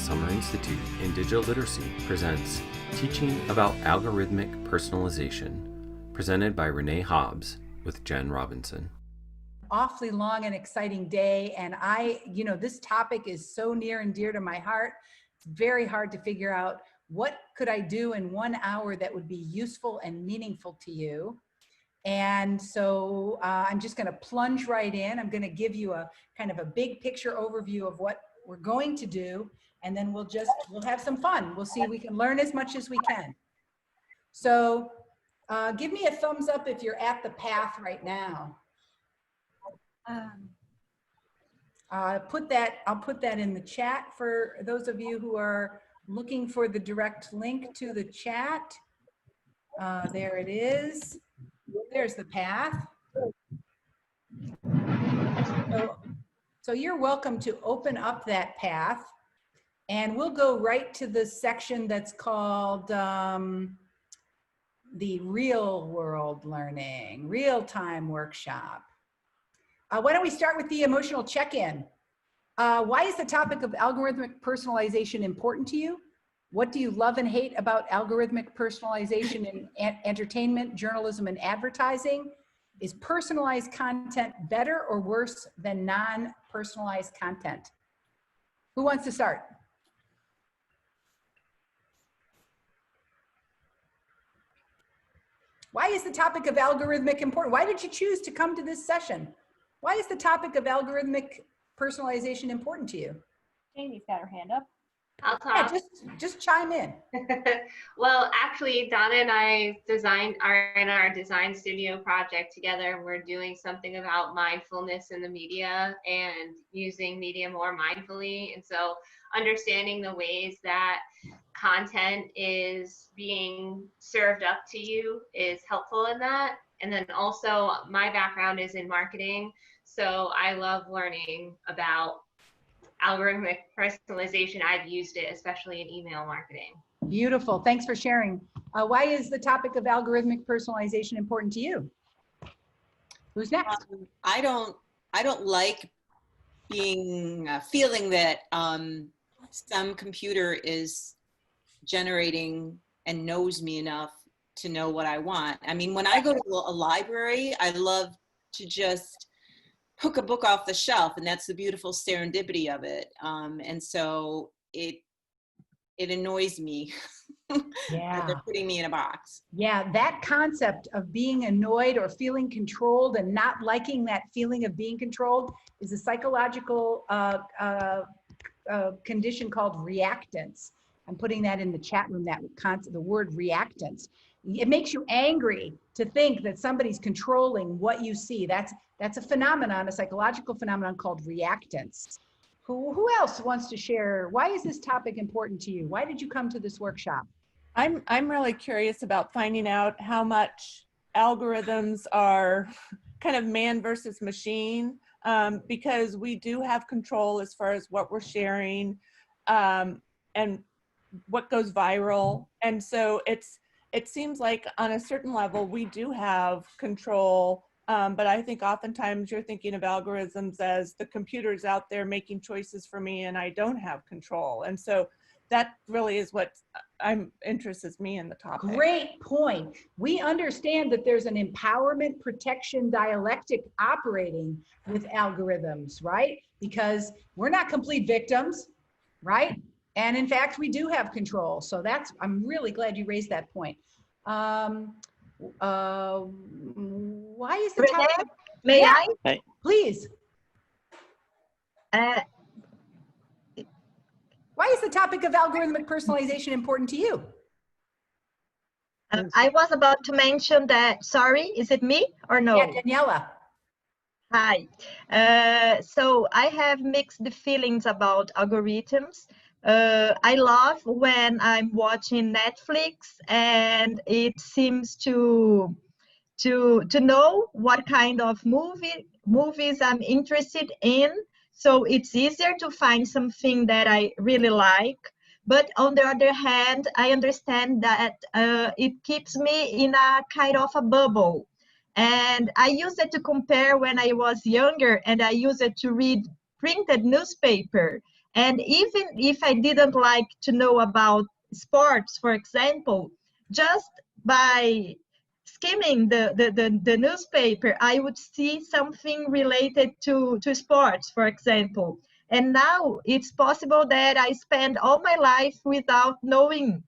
Summer Institute in Digital Literacy presents Teaching About Algorithmic Personalization, presented by Renee Hobbs with Jen Robinson. Awfully long and exciting day, and this topic is so near and dear to my heart. It's very hard to figure out what could I do in 1 hour that would be useful and meaningful to you. And so I'm just going to plunge right in. I'm going to give you a kind of a big picture overview of what we're going to do, and then we'll have some fun. We'll see if we can learn as much as we can. So give me a thumbs up if you're at the path right now. I'll put that in the chat for those of you who are looking for the direct link to the chat. There it is. There's the path. So you're welcome to open up that path, and we'll go right to the section that's called the real world learning, real-time workshop. Why don't we start with the emotional check-in? Why is the topic of algorithmic personalization important to you? What do you love and hate about algorithmic personalization in entertainment, journalism, and advertising? Is personalized content better or worse than non-personalized content? Who wants to start? Why is the topic of algorithmic important? Why did you choose to come to this session? Why is the topic of algorithmic personalization important to you? Jamie's got her hand up. I'll talk. Yeah, just chime in. Well, actually, Donna and I are in our design studio project together. We're doing something about mindfulness in the media and using media more mindfully. And so understanding the ways that content is being served up to you is helpful in that. And then also my background is in marketing. So I love learning about algorithmic personalization. I've used it, especially in email marketing. Beautiful. Thanks for sharing. Why is the topic of algorithmic personalization important to you? Who's next? I don't like being feeling that some computer is generating and knows me enough to know what I want. I mean, when I go to a library, I love to just hook a book off the shelf, and that's the beautiful serendipity of it. And so it annoys me. Yeah. They're putting me in a box. Yeah, that concept of being annoyed or feeling controlled and not liking that feeling of being controlled is a psychological condition called reactance. I'm putting that in the chat room, that concept, the word reactance. It makes you angry to think that somebody's controlling what you see. That's a phenomenon, a psychological phenomenon called reactance. Who else wants to share? Why is this topic important to you? Why did you come to this workshop? I'm really curious about finding out how much algorithms are kind of man versus machine, because we do have control as far as what we're sharing and what goes viral. And so it seems like on a certain level we do have control, but I think oftentimes you're thinking of algorithms as the computer's out there making choices for me and I don't have control. And so that really is what interests me in the topic. Great point. We understand that there's an empowerment protection dialectic operating with algorithms, right? Because we're not complete victims, right? And in fact, we do have control. So I'm really glad you raised that point. Why is the topic? May I? Hey. Please. Why is the topic of algorithmic personalization important to you? I was about to mention that, sorry, is it me or no? Yeah, Daniela. Hi. So I have mixed feelings about algorithms. I love when I'm watching Netflix and it seems to know what kind of movies I'm interested in. So it's easier to find something that I really like. But on the other hand, I understand that it keeps me in a kind of a bubble. And I use it to compare when I was younger, and I use it to read printed newspaper. And even if I didn't like to know about sports, for example, just by skimming the newspaper, I would see something related to sports, for example. And now it's possible that I spend all my life without knowing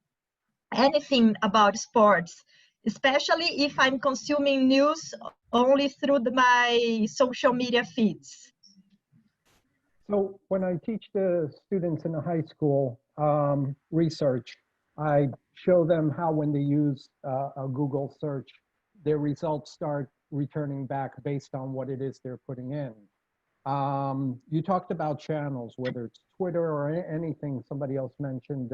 anything about sports, especially if I'm consuming news only through my social media feeds. So when I teach the students in the high school research, I show them how when they use a Google search, their results start returning back based on what it is they're putting in. You talked about channels, whether it's Twitter or anything. Somebody else mentioned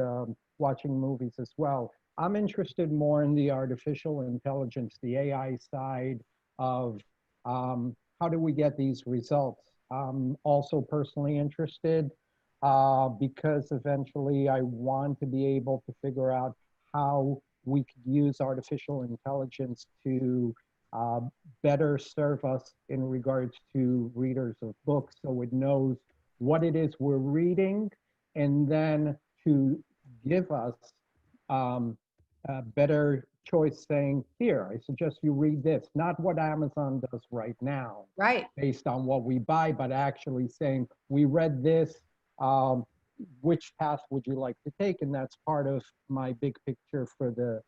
watching movies as well. I'm interested more in the artificial intelligence, the AI side of how do we get these results. I'm also personally interested because eventually I want to be able to figure out how we could use artificial intelligence to better serve us in regards to readers of books, so it knows what it is we're reading, and then to give us a better choice saying, here, I suggest you read this, not what Amazon does right now, Right. based on what we buy, but actually saying, we read this, which path would you like to take? And that's part of my big picture for the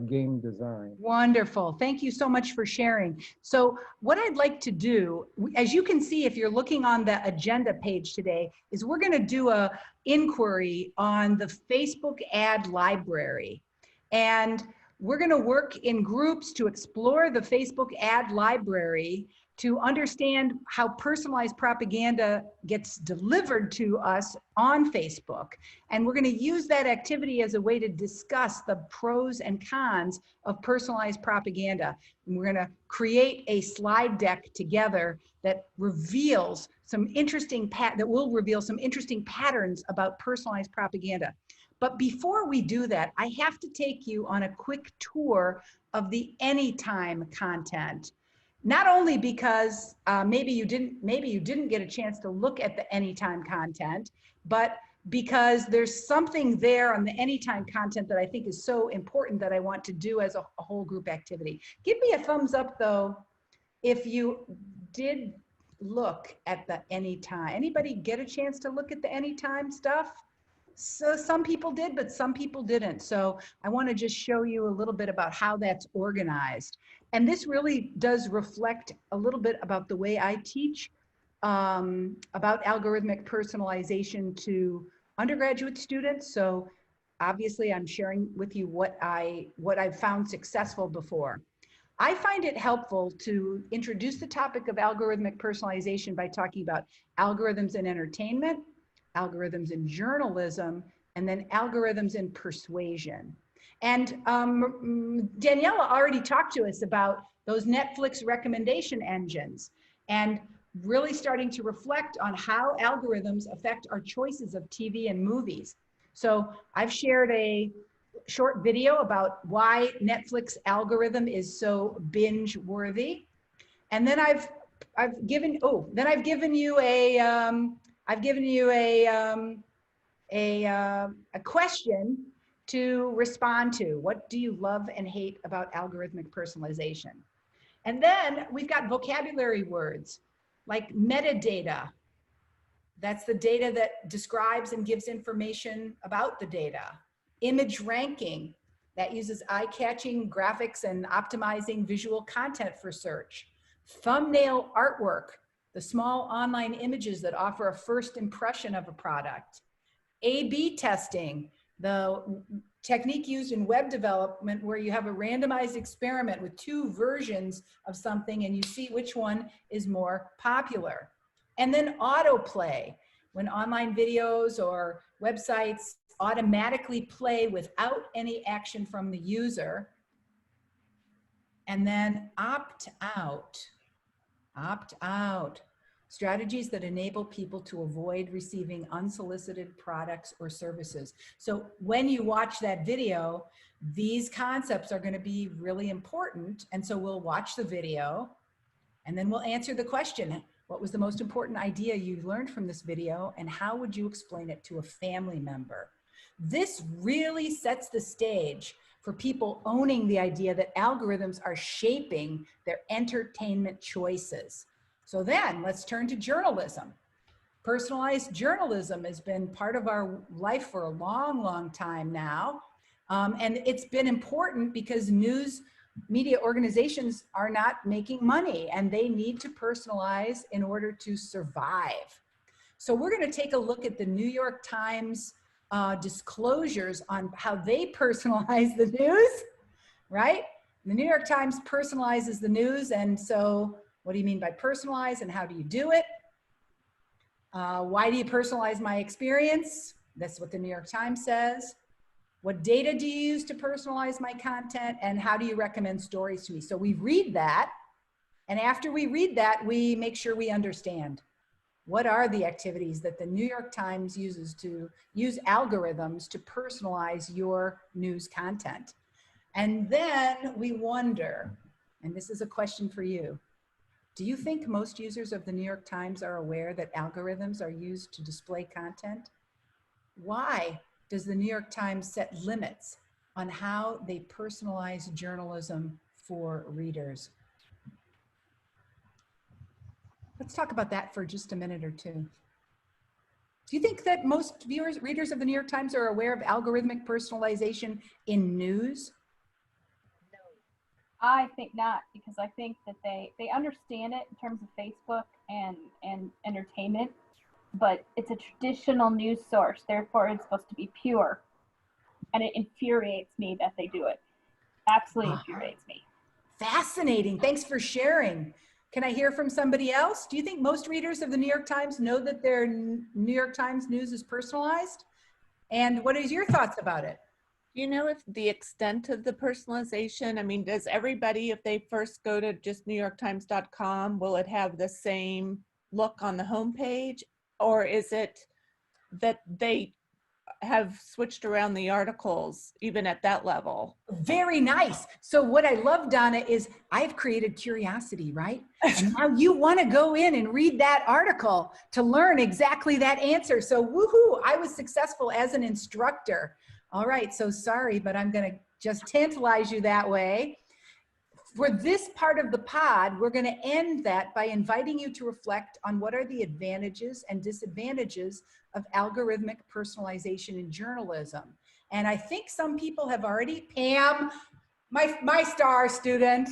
game design. Wonderful. Thank you so much for sharing. So what I'd like to do, as you can see, if you're looking on the agenda page today, is we're going to do a inquiry on the Facebook ad library. And we're going to work in groups to explore the Facebook ad library to understand how personalized propaganda gets delivered to us on Facebook. And we're going to use that activity as a way to discuss the pros and cons of personalized propaganda. And we're going to create a slide deck together that reveals some interesting patterns about personalized propaganda. But before we do that, I have to take you on a quick tour of the anytime content. Not only because maybe you didn't get a chance to look at the anytime content, but because there's something there on the anytime content that I think is so important that I want to do as a whole group activity. Give me a thumbs up though if you did look at the anytime. Anybody get a chance to look at the anytime stuff? So some people did, but some people didn't. So I want to just show you a little bit about how that's organized. And this really does reflect a little bit about the way I teach about algorithmic personalization to undergraduate students. So obviously I'm sharing with you what I've found successful before. I find it helpful to introduce the topic of algorithmic personalization by talking about algorithms in entertainment, algorithms in journalism, and then algorithms in persuasion. And Daniela already talked to us about those Netflix recommendation engines and really starting to reflect on how algorithms affect our choices of TV and movies. So I've shared a short video about why Netflix algorithm is so binge worthy. And then I've given you a question to respond to. What do you love and hate about algorithmic personalization? And then we've got vocabulary words like metadata. That's the data that describes and gives information about the data. Image ranking, that uses eye-catching graphics and optimizing visual content for search. Thumbnail artwork, the small online images that offer a first impression of a product. A/B testing, the technique used in web development where you have a randomized experiment with two versions of something and you see which one is more popular. And then autoplay, when online videos or websites automatically play without any action from the user. And then opt out. Strategies that enable people to avoid receiving unsolicited products or services. So when you watch that video, these concepts are going to be really important. And so we'll watch the video and then we'll answer the question. What was the most important idea you learned from this video, and how would you explain it to a family member? This really sets the stage for people owning the idea that algorithms are shaping their entertainment choices. So then let's turn to journalism. Personalized journalism has been part of our life for a long, long time now. And it's been important because news media organizations are not making money and they need to personalize in order to survive. So we're going to take a look at the New York Times disclosures on how they personalize the news, right? The New York Times personalizes the news. And so what do you mean by personalize and how do you do it? Why do you personalize my experience? That's what the New York Times says. What data do you use to personalize my content? And how do you recommend stories to me? So we read that. And after we read that, we make sure we understand. What are the activities that the New York Times uses to use algorithms to personalize your news content? And then we wonder, and this is a question for you, do you think most users of the New York Times are aware that algorithms are used to display content? Why does the New York Times set limits on how they personalize journalism for readers? Let's talk about that for just a minute or two. Do you think that most readers of the New York Times are aware of algorithmic personalization in news? I think not, because I think that they understand it in terms of Facebook and entertainment, but it's a traditional news source, therefore it's supposed to be pure. And it infuriates me that they do it. Absolutely infuriates me. Fascinating. Thanks for sharing. Can I hear from somebody else? Do you think most readers of the New York Times know that their New York Times news is personalized? And what is your thoughts about it? You know, if the extent of the personalization, I mean, does everybody, if they first go to just newyorktimes.com, will it have the same look on the homepage? Or is it that they have switched around the articles even at that level? Very nice. So what I love, Donna, is I've created curiosity, right? And now you want to go in and read that article to learn exactly that answer. So woohoo, I was successful as an instructor. All right, so sorry, but I'm going to just tantalize you that way. For this part of the pod, we're going to end that by inviting you to reflect on what are the advantages and disadvantages of algorithmic personalization in journalism. And I think some people have already, Pam, my star student,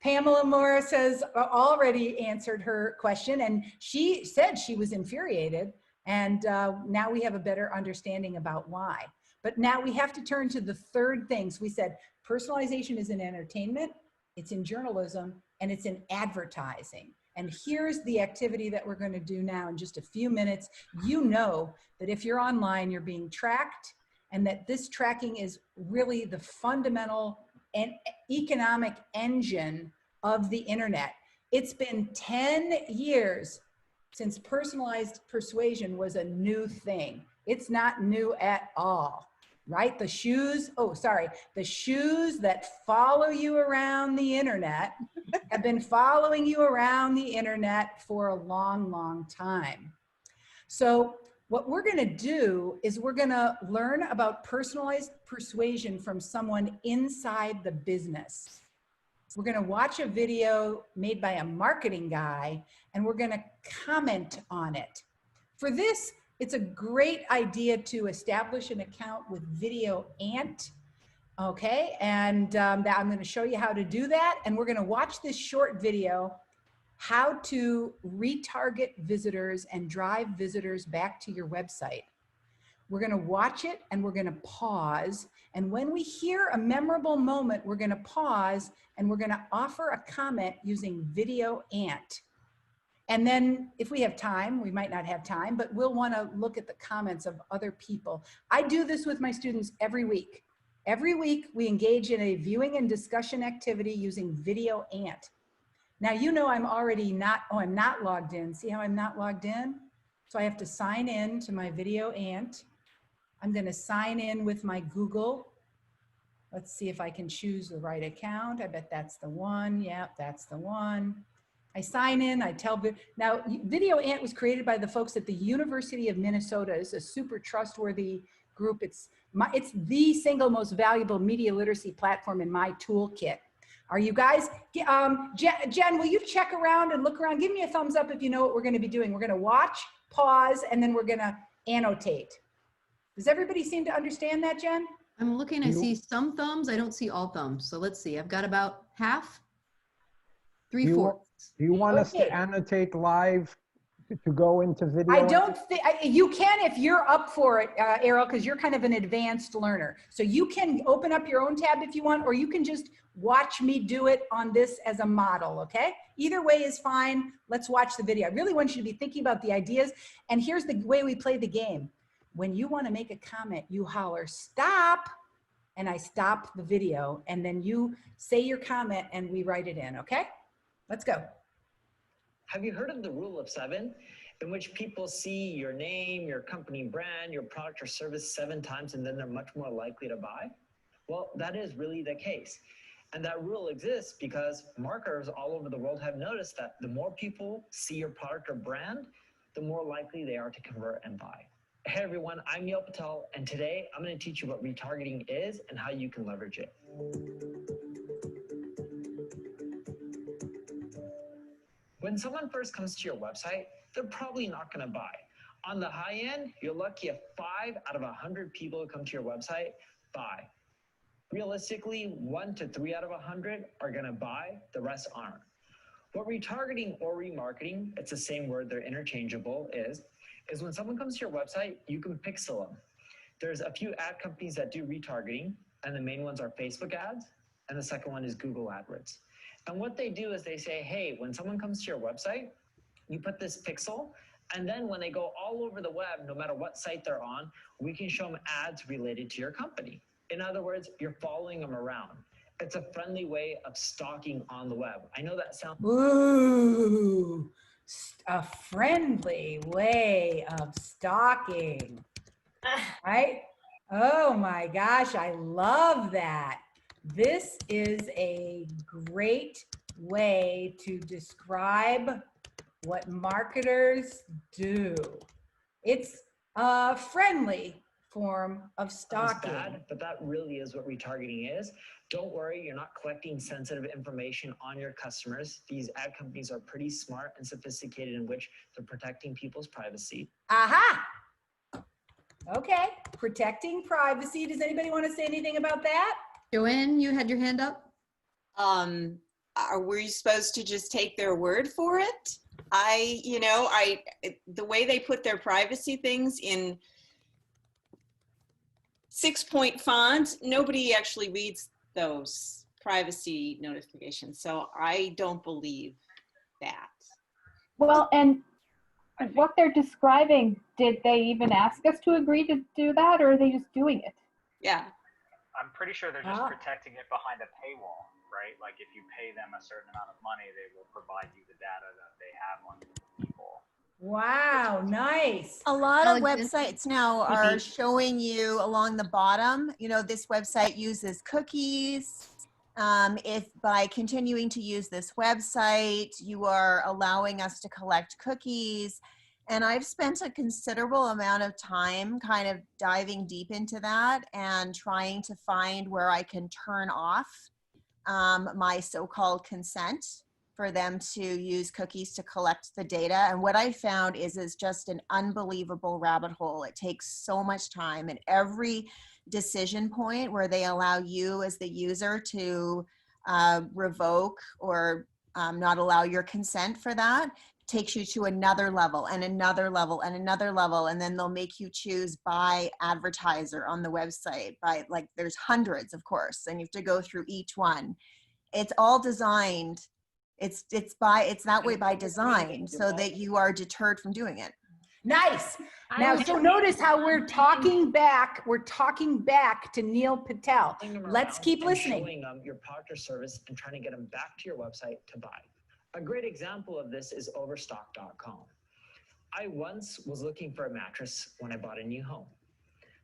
Pamela Morris has already answered her question, and she said she was infuriated, and now we have a better understanding about why. But now we have to turn to the third thing. So we said personalization is in entertainment, it's in journalism, and it's in advertising. And here's the activity that we're going to do now in just a few minutes. You know that if you're online, you're being tracked, and that this tracking is really the fundamental and economic engine of the internet. It's been 10 years since personalized persuasion was a new thing. It's not new at all, right? The shoes that follow you around the internet have been following you around the internet for a long, long time. So what we're going to do is we're going to learn about personalized persuasion from someone inside the business. We're going to watch a video made by a marketing guy, and we're going to comment on it. For this, it's a great idea to establish an account with Video Ant. Okay, and I'm going to show you how to do that. And we're going to watch this short video, how to retarget visitors and drive visitors back to your website. We're going to watch it and we're going to pause. And when we hear a memorable moment, we're going to pause and we're going to offer a comment using Video Ant. And then if we have time, we might not have time, but we'll want to look at the comments of other people. I do this with my students every week. Every week we engage in a viewing and discussion activity using Video Ant. Now, you know I'm not logged in. See how I'm not logged in? So I have to sign in to my Video Ant. I'm going to sign in with my Google. Let's see if I can choose the right account. I bet that's the one. Yep, that's the one. I sign in, I tell, now Video Ant was created by the folks at the University of Minnesota. It's a super trustworthy group. It's the single most valuable media literacy platform in my toolkit. Are you guys, Jen, will you check around and look around? Give me a thumbs up if you know what we're gonna be doing. We're gonna watch, pause, and then we're gonna annotate. Does everybody seem to understand that, Jen? I'm looking, I see some thumbs, I don't see all thumbs. So let's see, I've got about half, three-fourths. Do you want us to annotate live to go into video? I don't think, you can if you're up for it, Errol, because you're kind of an advanced learner. So you can open up your own tab if you want, or you can just watch me do it on this as a model, okay? Either way is fine. Let's watch the video. I really want you to be thinking about the ideas. And here's the way we play the game. When you want to make a comment, you holler, stop, and I stop the video, and then you say your comment and we write it in, okay? Let's go. Have you heard of the rule of 7, in which people see your name, your company brand, your product or service 7 times, and then they're much more likely to buy? Well, that is really the case. And that rule exists because marketers all over the world have noticed that the more people see your product or brand, the more likely they are to convert and buy. Hey everyone, I'm Neil Patel, and today I'm going to teach you what retargeting is and how you can leverage it. When someone first comes to your website, they're probably not going to buy. On the high end, you're lucky if 5 out of 100 people who come to your website buy. Realistically, 1 to 3 out of 100 are going to buy, the rest aren't. What retargeting or remarketing, it's the same word, they're interchangeable, is when someone comes to your website, you can pixel them. There's a few ad companies that do retargeting, and the main ones are Facebook ads, and the second one is Google AdWords. And what they do is they say, hey, when someone comes to your website, you put this pixel, and then when they go all over the web, no matter what site they're on, we can show them ads related to your company. In other words, you're following them around. It's a friendly way of stalking on the web. I know that sounds... Ooh, a friendly way of stalking, right? Oh my gosh, I love that. This is a great way to describe what marketers do. It's a friendly form of stalking. Bad, but that really is what retargeting is. Don't worry, you're not collecting sensitive information on your customers. These ad companies are pretty smart and sophisticated in which they're protecting people's privacy. Aha! Okay, protecting privacy. Does anybody want to say anything about that? Joanne, you had your hand up? Are we supposed to just take their word for it? The way they put their privacy things in 6-point font, nobody actually reads those privacy notifications. So I don't believe that. Well, and what they're describing, did they even ask us to agree to do that, or are they just doing it? Yeah. I'm pretty sure they're just protecting it behind a paywall, right? Like if you pay them a certain amount of money, they will provide you the data that they have on people. Wow, nice. A lot of websites now are showing you along the bottom, this website uses cookies. If by continuing to use this website, you are allowing us to collect cookies. And I've spent a considerable amount of time kind of diving deep into that and trying to find where I can turn off my so-called consent for them to use cookies to collect the data. And what I found is just an unbelievable rabbit hole. It takes so much time, and every decision point where they allow you as the user to revoke or not allow your consent for that takes you to another level and another level and another level. And then they'll make you choose by advertiser on the website. There's hundreds, of course, and you have to go through each one. It's all designed. It's that way by design so that you are deterred from doing it. Nice. Now, so notice how we're talking back to Neil Patel. Let's keep listening. Showing them your product or service and trying to get them back to your website to buy. A great example of this is Overstock.com. I once was looking for a mattress when I bought a new home.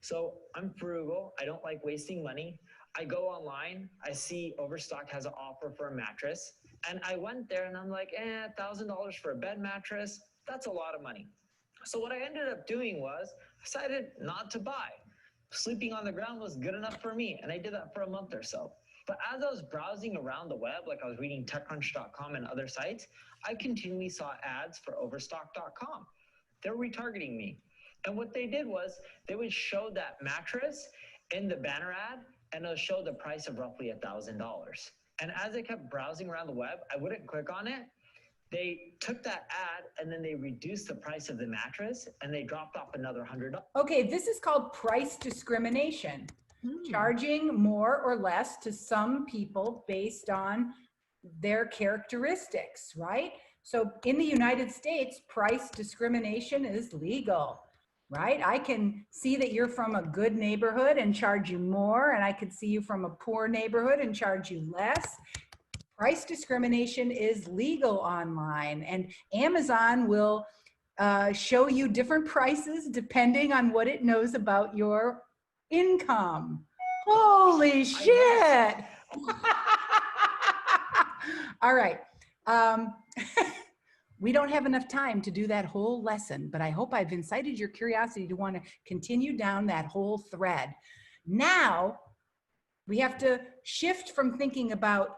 So I'm frugal. I don't like wasting money. I go online. I see Overstock has an offer for a mattress. And I went there and I'm like, $1,000 for a bed mattress, that's a lot of money. So what I ended up doing was decided not to buy. Sleeping on the ground was good enough for me. And I did that for a month or so. But as I was browsing around the web, like I was reading TechCrunch.com and other sites, I continually saw ads for Overstock.com. They're retargeting me. And what they did was they would show that mattress in the banner ad and it'll show the price of roughly $1,000. And as I kept browsing around the web, I wouldn't click on it. They took that ad and then they reduced the price of the mattress and they dropped off another $100. Okay, this is called price discrimination. Charging more or less to some people based on their characteristics, right? So in the United States, price discrimination is legal, right? I can see that you're from a good neighborhood and charge you more, and I could see you from a poor neighborhood and charge you less. Price discrimination is legal online, and Amazon will show you different prices depending on what it knows about your income. Holy shit. All right. We don't have enough time to do that whole lesson, but I hope I've incited your curiosity to want to continue down that whole thread. Now, we have to shift from thinking about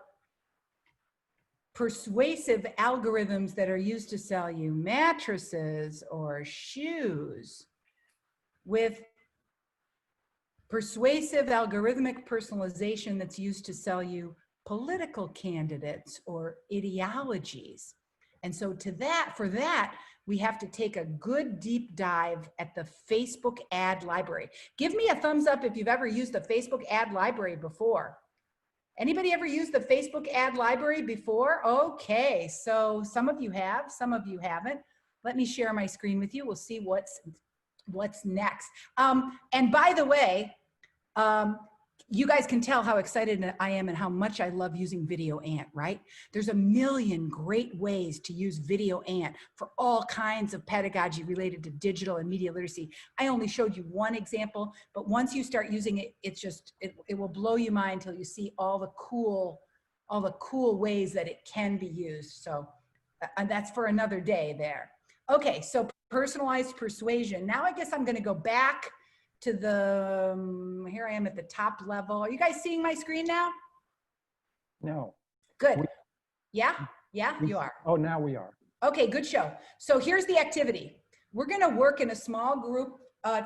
persuasive algorithms that are used to sell you mattresses or shoes with persuasive algorithmic personalization that's used to sell you political candidates or ideologies. And so for that, we have to take a good deep dive at the Facebook ad library. Give me a thumbs up if you've ever used the Facebook ad library before. Anybody ever used the Facebook ad library before? Okay, so some of you have, some of you haven't. Let me share my screen with you. We'll see what's next. And by the way, you guys can tell how excited I am and how much I love using Video Ant, right? There's a million great ways to use Video Ant for all kinds of pedagogy related to digital and media literacy. I only showed you one example, but once you start using it, it will blow your mind until you see all the cool ways that it can be used. So and that's for another day there. Okay, so personalized persuasion. Now I guess I'm gonna go back to the, here I am at the top level. Are you guys seeing my screen now? No. Good. Yeah, you are. Oh, now we are. Okay, good show. So here's the activity. We're gonna work in a small group,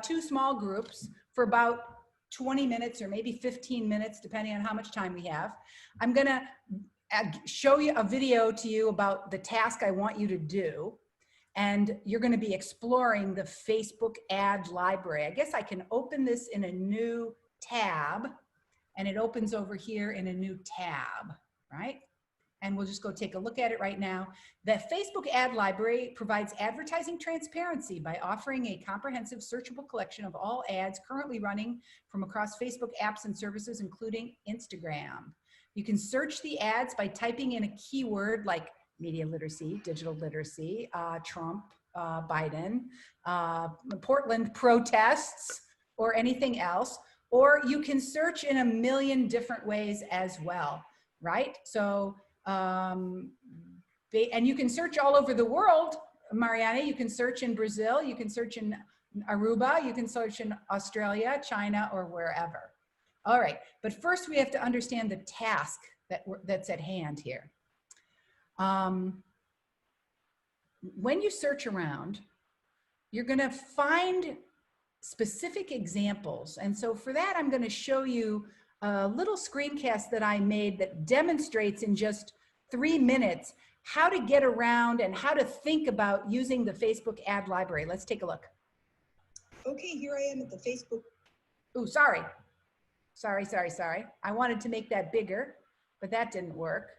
2 small groups for about 20 minutes or maybe 15 minutes, depending on how much time we have. I'm gonna show you a video to you about the task I want you to do. And you're going to be exploring the Facebook ad library. I guess I can open this in a new tab, and it opens over here in a new tab, right? And we'll just go take a look at it right now. The Facebook ad library provides advertising transparency by offering a comprehensive searchable collection of all ads currently running from across Facebook apps and services, including Instagram. You can search the ads by typing in a keyword like media literacy, digital literacy, Trump, Biden, Portland protests, or anything else. Or you can search in a million different ways as well, right? So, and you can search all over the world, Mariana. You can search in Brazil, you can search in Aruba, you can search in Australia, China, or wherever. All right, but first we have to understand the task that's at hand here. When you search around, you're going to find specific examples. And so for that, I'm going to show you a little screencast that I made that demonstrates in just 3 minutes how to get around and how to think about using the Facebook ad library. Let's take a look. Okay, here I am at the Facebook. Oh, sorry. I wanted to make that bigger, but that didn't work.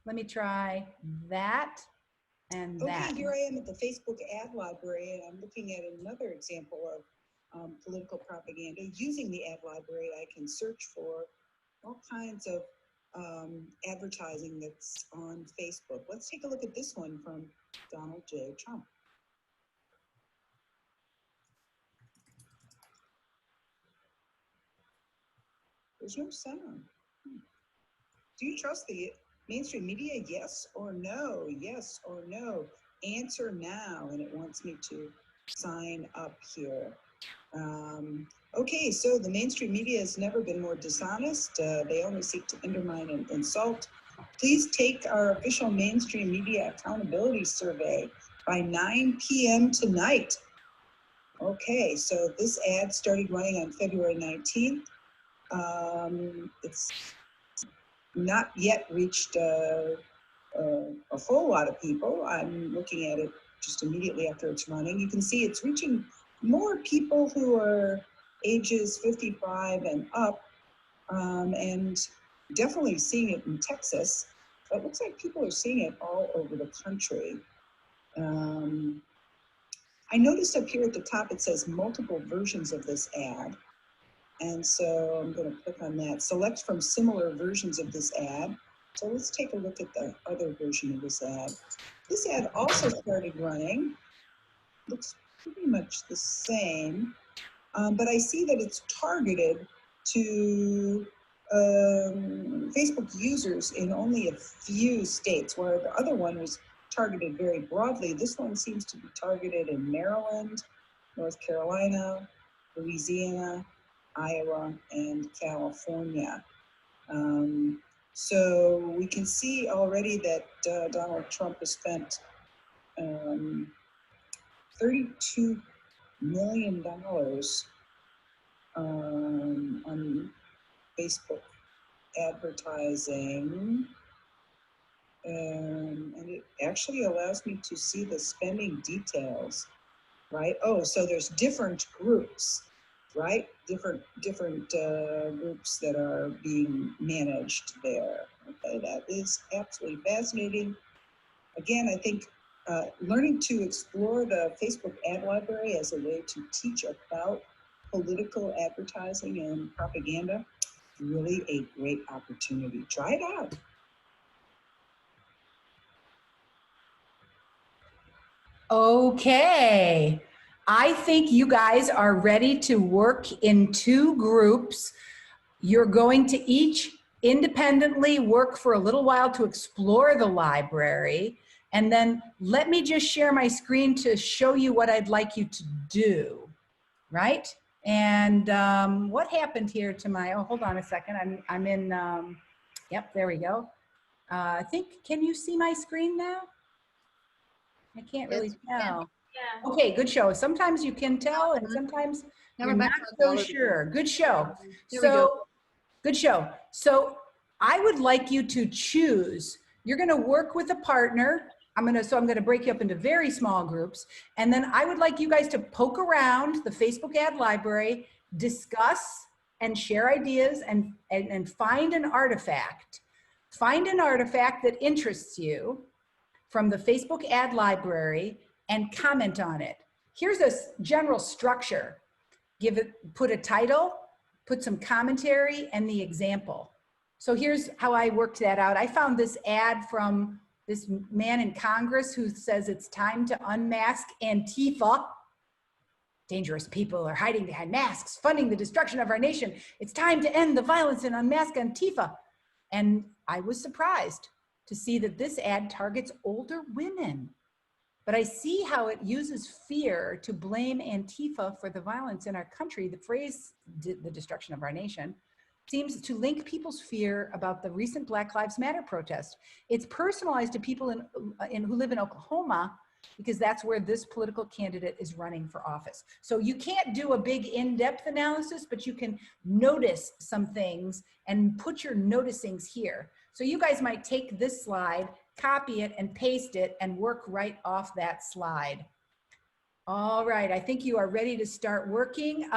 Let me try that and that. Okay, here I am at the Facebook ad library, and I'm looking at another example of political propaganda. Using the ad library, I can search for all kinds of advertising that's on Facebook. Let's take a look at this one from Donald J. Trump. There's no sound. Do you trust the Mainstream media, yes or no? Yes or no? Answer now. And it wants me to sign up here. Okay, so the mainstream media has never been more dishonest. They only seek to undermine and insult. Please take our official mainstream media accountability survey by 9 p.m. tonight. Okay, so this ad started running on February 19th. It's not yet reached a whole lot of people. I'm looking at it just immediately after it's running. You can see it's reaching more people who are ages 55 and up, and definitely seeing it in Texas. But it looks like people are seeing it all over the country. I noticed up here at the top it says multiple versions of this ad. And so I'm going to click on that. Select from similar versions of this ad. So let's take a look at the other version of this ad. This ad also started running. Looks pretty much the same, but I see that it's targeted to Facebook users in only a few states, where the other one was targeted very broadly. This one seems to be targeted in Maryland, North Carolina, Louisiana, Iowa, and California. So we can see already that Donald Trump has spent $32 million on Facebook advertising. And it actually allows me to see the spending details, right? Oh, so there's different groups, right? Different groups that are being managed there. Okay, that is absolutely fascinating. Again, I think learning to explore the Facebook ad library as a way to teach about political advertising and propaganda, really a great opportunity. Try it out. Okay. I think you guys are ready to work in 2 groups. You're going to each independently work for a little while to explore the library. And then let me just share my screen to show you what I'd like you to do, right? And what happened here to my, oh, hold on a second. I'm in, yep, there we go. I think, can you see my screen now? I can't really tell. Yeah. Okay, good show. Sometimes you can tell and sometimes you're not so sure. Good show. So, good show. So I would like you to choose. You're going to work with a partner. I'm going to break you up into very small groups. And then I would like you guys to poke around the Facebook ad library, discuss and share ideas and find an artifact. Find an artifact that interests you from the Facebook ad library and comment on it. Here's a general structure. Put a title, put some commentary, and the example. So here's how I worked that out. I found this ad from this man in Congress who says it's time to unmask Antifa. Dangerous people are hiding behind masks, funding the destruction of our nation. It's time to end the violence and unmask Antifa. And I was surprised to see that this ad targets older women. But I see how it uses fear to blame Antifa for the violence in our country. The phrase, the destruction of our nation, seems to link people's fear about the recent Black Lives Matter protest. It's personalized to people who live in Oklahoma, because that's where this political candidate is running for office. So you can't do a big in-depth analysis, but you can notice some things and put your noticings here. So you guys might take this slide, copy it and paste it and work right off that slide. All right, I think you are ready to start working.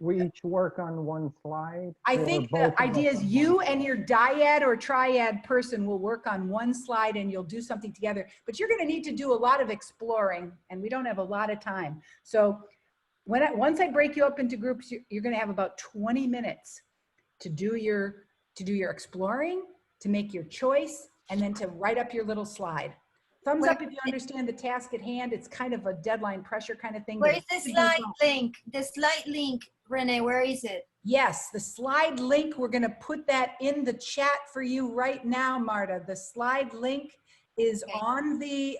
We each work on one slide? I think the idea is you and your dyad or triad person will work on one slide and you'll do something together, but you're gonna need to do a lot of exploring and we don't have a lot of time. So once I break you up into groups, you're gonna have about 20 minutes to do your exploring, to make your choice, and then to write up your little slide. Thumbs up if you understand the task at hand. It's kind of a deadline pressure kind of thing. Where is the slide link? The slide link, Renee, where is it? Yes, the slide link, we're going to put that in the chat for you right now, Marta. The slide link is on the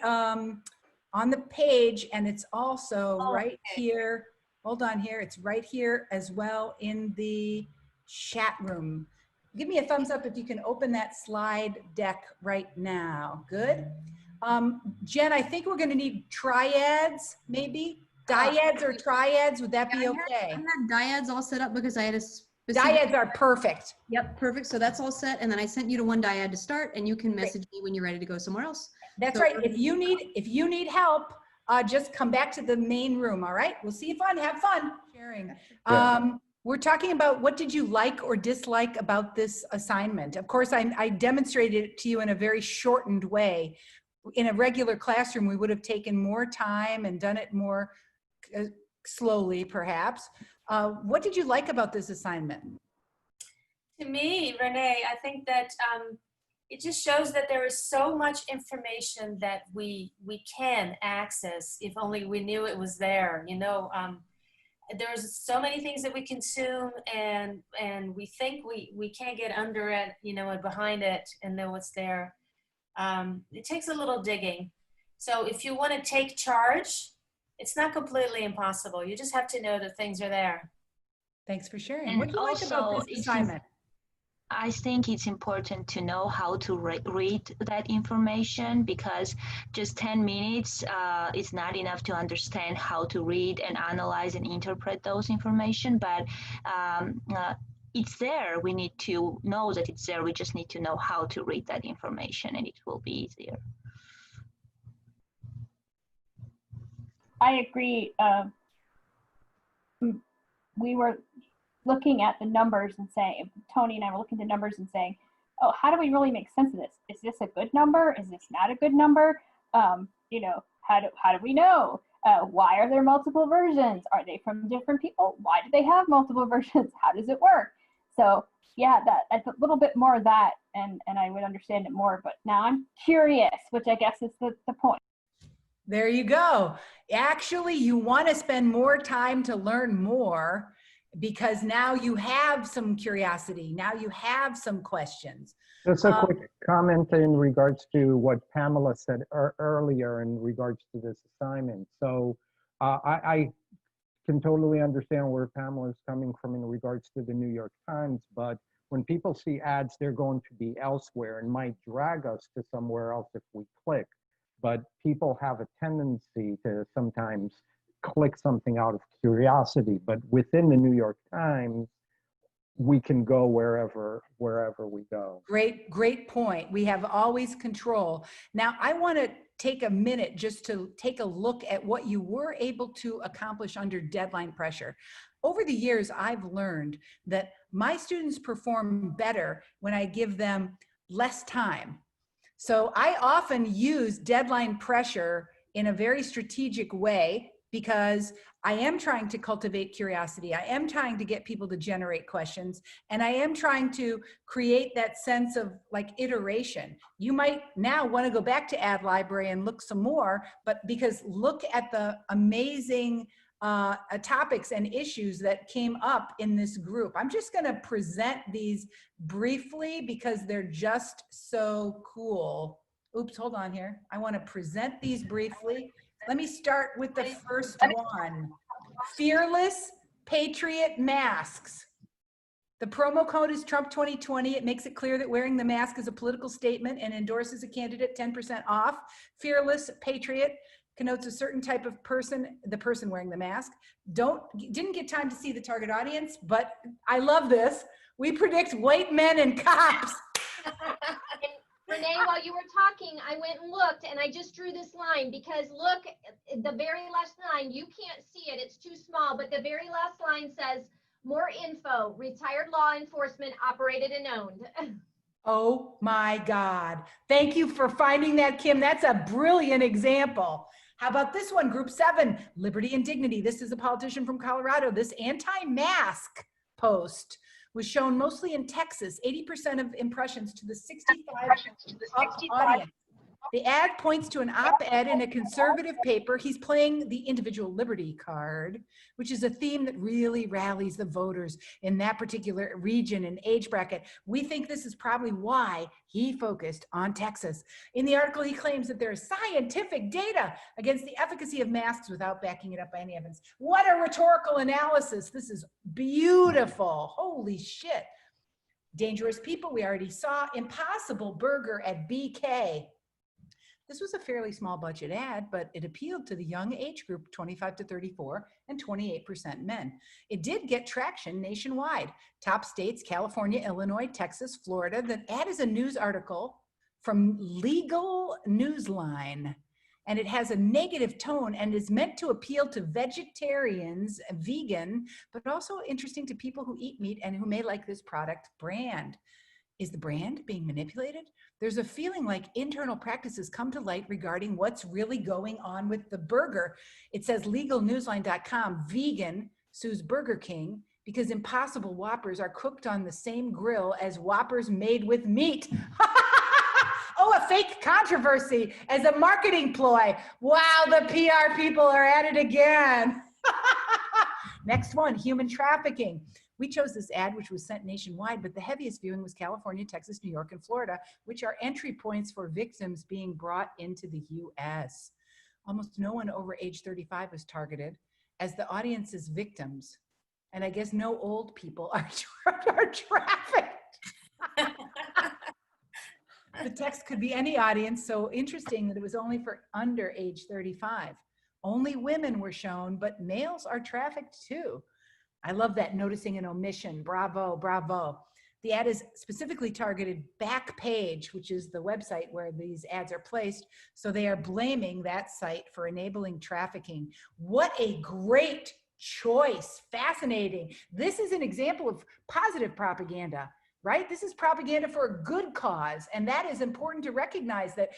page, and it's also right here. Hold on here. It's right here as well in the chat room. Give me a thumbs up if you can open that slide deck right now. Good. Jen, I think we're going to need triads, maybe. Dyads or triads, would that be okay? I had dyads all set up because I had a dyads are perfect. Yep, perfect. So that's all set. And then I sent you to one dyad to start, and you can message me when you're ready to go somewhere else. That's right. If you need help, just come back to the main room. All right. We'll see you fun. Have fun sharing. We're talking about what did you like or dislike about this assignment. Of course, I demonstrated it to you in a very shortened way. In a regular classroom, we would have taken more time and done it more slowly, perhaps. What did you like about this assignment? To me, Renee, I think that it just shows that there is so much information that we can access if only we knew it was there. You know, there's so many things that we consume, and we think we can't get under it, you know, and behind it and know what's there. It takes a little digging. So if you want to take charge, it's not completely impossible. You just have to know that things are there. Thanks for sharing. And what do you like about this assignment? I think it's important to know how to read that information, because just 10 minutes is not enough to understand how to read and analyze and interpret those information. But it's there. We need to know that it's there. We just need to know how to read that information, and it will be easier. I agree. We were looking at the numbers and saying, Tony and I were looking at the numbers and saying, oh, how do we really make sense of this? Is this a good number? Is this not a good number? You know, how do we know? Why are there multiple versions? Are they from different people? Why do they have multiple versions? How does it work? So yeah, that's a little bit more of that, and I would understand it more, but now I'm curious, which I guess is the point. There you go. Actually, you want to spend more time to learn more, because now you have some curiosity. Now you have some questions. Just a quick comment in regards to what Pamela said earlier in regards to this assignment. So I can totally understand where Pamela is coming from in regards to the New York Times, but when people see ads, they're going to be elsewhere and might drag us to somewhere else if we click. But people have a tendency to sometimes click something out of curiosity. But within the New York Times, we can go wherever we go. Great point. We have always control. Now, I want to take a minute just to take a look at what you were able to accomplish under deadline pressure. Over the years, I've learned that my students perform better when I give them less time. So I often use deadline pressure in a very strategic way, because I am trying to cultivate curiosity. I am trying to get people to generate questions, and I am trying to create that sense of like iteration. You might now want to go back to Ad Library and look some more, but because look at the amazing topics and issues that came up in this group. I'm just going to present these briefly because they're just so cool. Oops, hold on here. I want to present these briefly. Let me start with the first one. Fearless Patriot masks. The promo code is Trump 2020. It makes it clear that wearing the mask is a political statement and endorses a candidate 10% off. Fearless Patriot connotes a certain type of person, the person wearing the mask. Didn't get time to see the target audience, but I love this. We predict white men and cops. Renee, while you were talking, I went and looked, and I just drew this line because look, the very last line, you can't see it, it's too small, but the very last line says, more info, retired law enforcement operated and owned. Oh my God. Thank you for finding that, Kim. That's a brilliant example. How about this one, Group 7, Liberty and Dignity. This is a politician from Colorado. This anti-mask post was shown mostly in Texas, 80% of impressions to the 65 audience. The ad points to an op-ed in a conservative paper. He's playing the individual liberty card, which is a theme that really rallies the voters in that particular region and age bracket. We think this is probably why he focused on Texas. In the article, he claims that there is scientific data against the efficacy of masks without backing it up by any evidence. What a rhetorical analysis. This is beautiful. Holy shit. Dangerous people, we already saw. Impossible Burger at BK. This was a fairly small budget ad, but it appealed to the young age group, 25 to 34, and 28% men. It did get traction nationwide. Top states, California, Illinois, Texas, Florida. The ad is a news article from Legal Newsline, and it has a negative tone and is meant to appeal to vegetarians, vegan, but also interesting to people who eat meat and who may like this product brand. Is the brand being manipulated? There's a feeling like internal practices come to light regarding what's really going on with the burger. It says legalnewsline.com, vegan sues Burger King because Impossible Whoppers are cooked on the same grill as Whoppers made with meat. Oh, a fake controversy as a marketing ploy. Wow, the PR people are at it again. Next one, human trafficking. We chose this ad, which was sent nationwide, but the heaviest viewing was California, Texas, New York, and Florida, which are entry points for victims being brought into the US. Almost no one over age 35 was targeted, as the audience is victims. And I guess no old people are trafficked. The text could be any audience, so interesting that it was only for under age 35. Only women were shown, but males are trafficked too. I love that, noticing an omission. Bravo, bravo. The ad is specifically targeted Backpage, which is the website where these ads are placed. So they are blaming that site for enabling trafficking. What a great choice. Fascinating. This is an example of positive propaganda, right? This is propaganda for a good cause. And that is important to recognize, that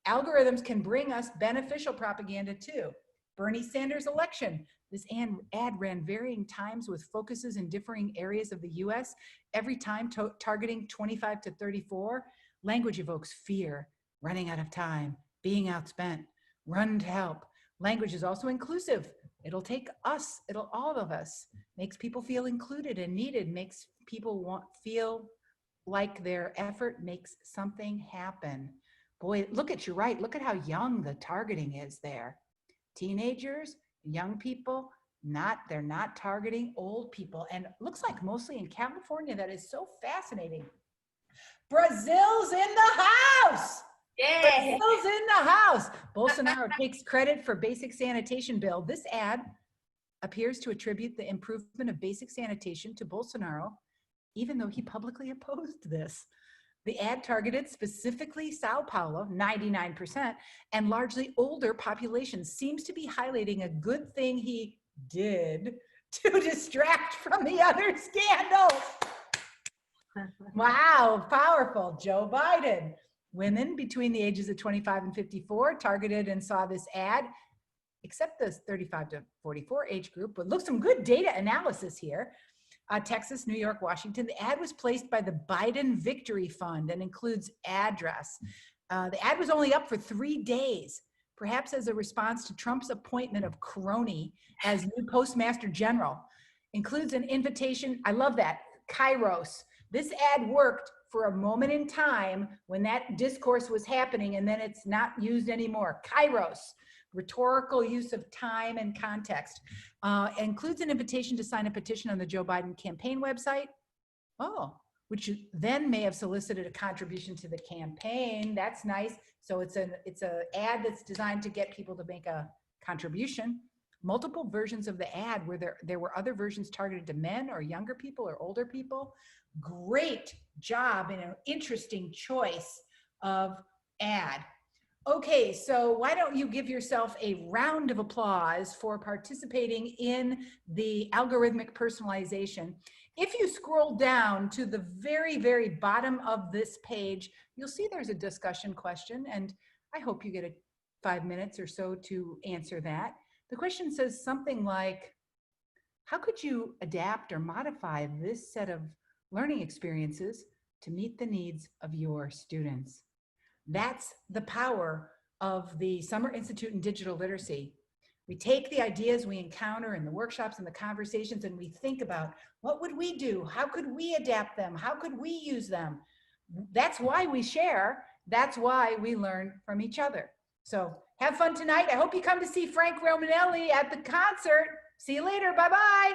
algorithms can bring us beneficial propaganda too. Bernie Sanders election. This ad ran varying times with focuses in differing areas of the US, every time targeting 25 to 34. Language evokes fear, running out of time, being outspent, run to help. Language is also inclusive. It'll take us, it'll all of us, makes people feel included and needed, makes people feel like their effort makes something happen. Boy, look at you, right? Look at how young the targeting is there. Teenagers, young people, they're not targeting old people. And it looks like mostly in California. That is so fascinating. Brazil's in the house. Yay. Brazil's in the house. Bolsonaro takes credit for Basic Sanitation Bill. This ad appears to attribute the improvement of basic sanitation to Bolsonaro, even though he publicly opposed this. The ad targeted specifically Sao Paulo, 99%, and largely older populations. Seems to be highlighting a good thing he did to distract from the other scandals. Wow, powerful. Joe Biden. Women between the ages of 25 and 54 targeted and saw this ad, except the 35 to 44 age group, but look, some good data analysis here. Texas, New York, Washington. The ad was placed by the Biden Victory Fund and includes address. The ad was only up for 3 days, perhaps as a response to Trump's appointment of Crony as new Postmaster General. Includes an invitation. I love that. Kairos. This ad worked for a moment in time when that discourse was happening, and then it's not used anymore. Kairos. Rhetorical use of time and context. Includes an invitation to sign a petition on the Joe Biden campaign website. Oh, which then may have solicited a contribution to the campaign. That's nice. So it's an ad that's designed to get people to make a contribution. Multiple versions of the ad where there were other versions targeted to men or younger people or older people. Great job and an interesting choice of ad. Okay, so why don't you give yourself a round of applause for participating in the algorithmic personalization. If you scroll down to the very, very bottom of this page, you'll see there's a discussion question, and I hope you get 5 minutes or so to answer that. The question says something like, how could you adapt or modify this set of learning experiences to meet the needs of your students? That's the power of the Summer Institute in Digital Literacy. We take the ideas we encounter in the workshops and the conversations, and we think about, what would we do? How could we adapt them? How could we use them? That's why we share. That's why we learn from each other. So have fun tonight. I hope you come to see Frank Romanelli at the concert. See you later. Bye-bye.